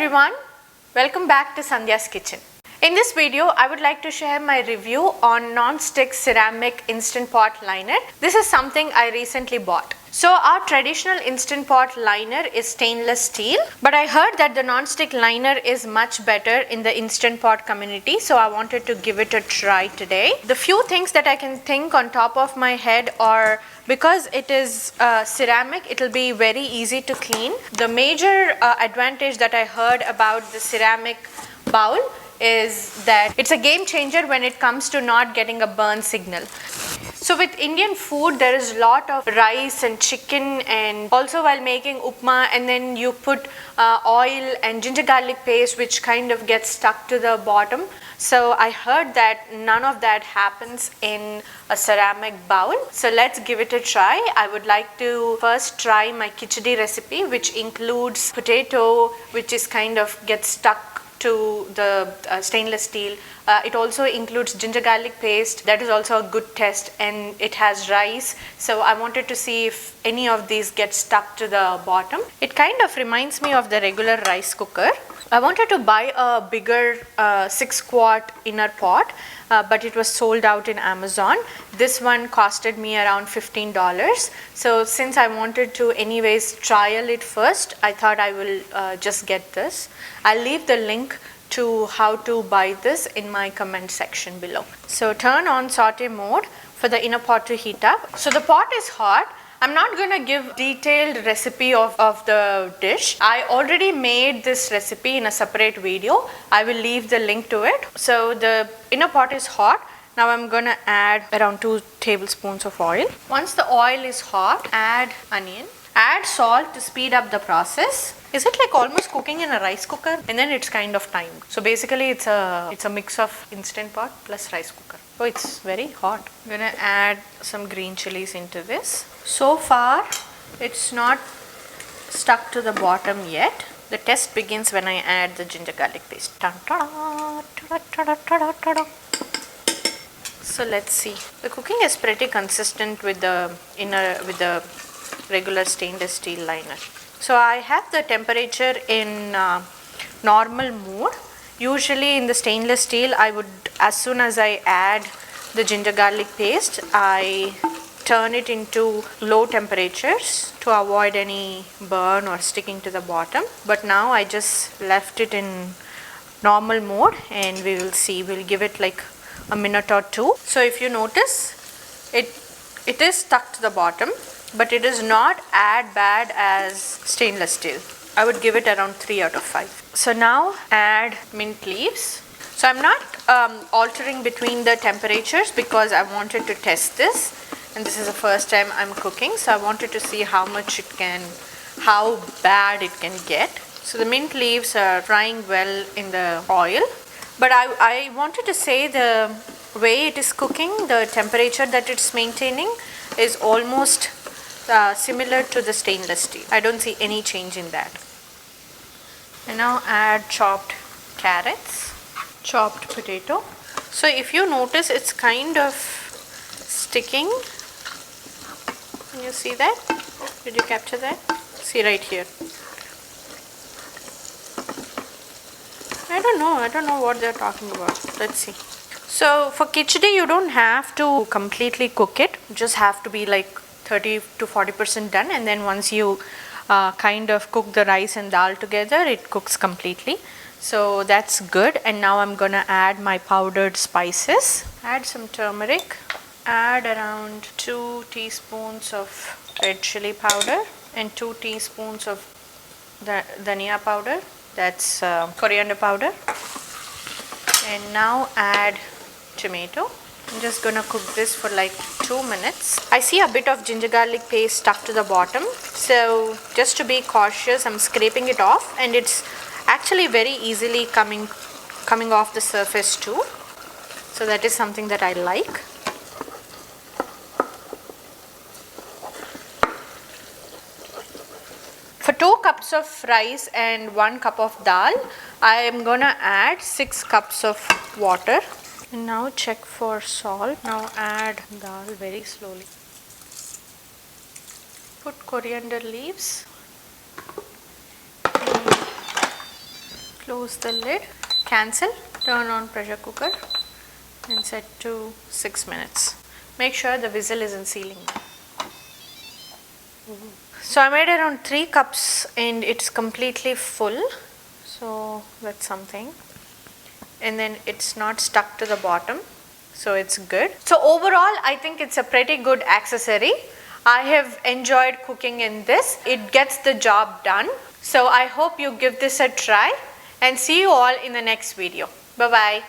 everyone, welcome back to Sandhya's Kitchen. In this video, I would like to share my review on non-stick ceramic instant pot liner. This is something I recently bought. So our traditional instant pot liner is stainless steel, but I heard that the non-stick liner is much better in the instant pot community, so I wanted to give it a try today. The few things that I can think on top of my head are, because it is ceramic, it will be very easy to clean. The major advantage that I heard about the ceramic bowl is that it's a game changer when it comes to not getting a burn signal. So with Indian food, there is a lot of rice and chicken, and also while making upma, and then you put oil and ginger garlic paste which kind of gets stuck to the bottom. So I heard that none of that happens in a ceramic bowl. So let's give it a try. I would like to first try my khichdi recipe, which includes potato, which is kind of gets stuck to the stainless steel. It also includes ginger garlic paste, that is also a good test, and it has rice. So I wanted to see if any of these get stuck to the bottom. It kind of reminds me of the regular rice cooker. I wanted to buy a bigger 6-quart inner pot, but it was sold out in Amazon. This one costed me around $15. So since I wanted to anyways trial it first, I thought I will just get this. I'll leave the link to how to buy this in my comment section below. So turn on saute mode for the inner pot to heat up. So the pot is hot. I'm not going to give detailed recipe of the dish. I already made this recipe in a separate video. I will leave the link to it. So the inner pot is hot. Now I'm going to add around 2 tablespoons of oil. Once the oil is hot, add onion. Add salt to speed up the process. Is it like almost cooking in a rice cooker? And then it's kind of timed. So basically it's a mix of instant pot plus rice cooker. Oh, it's very hot. I'm gonna add some green chilies into this. So far it's not stuck to the bottom yet. The test begins when I add the ginger garlic paste. So let's see. The cooking is pretty consistent with the regular stainless steel liner. So I have the temperature in normal mode. Usually in the stainless steel, I would, as soon as I add the ginger garlic paste, I turn it into low temperatures to avoid any burn or sticking to the bottom. But now I just left it in normal mode, and we will see. We'll give it like a minute or two. So if you notice, it is stuck to the bottom, but it is not as bad as stainless steel. I would give it around 3 out of 5. So now add mint leaves. So I'm not altering between the temperatures because I wanted to test this, and this is the first time I'm cooking, so I wanted to see how bad it can get. So the mint leaves are frying well in the oil, but I wanted to say the way it is cooking, the temperature that it's maintaining is almost similar to the stainless steel. I don't see any change in that. And now add chopped carrots, chopped potato. So if you notice, it's kind of sticking. Can you see that? Did you capture that? See right here. I don't know what they're talking about. Let's see. So for khichdi, you don't have to completely cook it. You just have to be like 30 to 40% done, and then once you kind of cook the rice and dal together, it cooks completely. So that's good. And now I'm gonna add my powdered spices. Add some turmeric. Add around 2 teaspoons of red chili powder and 2 teaspoons of dhania powder. That's coriander powder. And now add tomato. I'm just gonna cook this for like 2 minutes. I see a bit of ginger garlic paste stuck to the bottom, so just to be cautious, I'm scraping it off, and it's actually very easily coming off the surface too. So that is something that I like. For 2 cups of rice and 1 cup of dal, I am gonna add 6 cups of water. And now check for salt. Now add dal very slowly. Put coriander leaves. Close the lid, cancel, turn on pressure cooker and set to 6 minutes. Make sure the whistle isn't sealing. So I made around 3 cups and it's completely full. So that's something. And then it's not stuck to the bottom. So it's good. So overall, I think it's a pretty good accessory. I have enjoyed cooking in this. It gets the job done. So I hope you give this a try and see you all in the next video. Bye bye.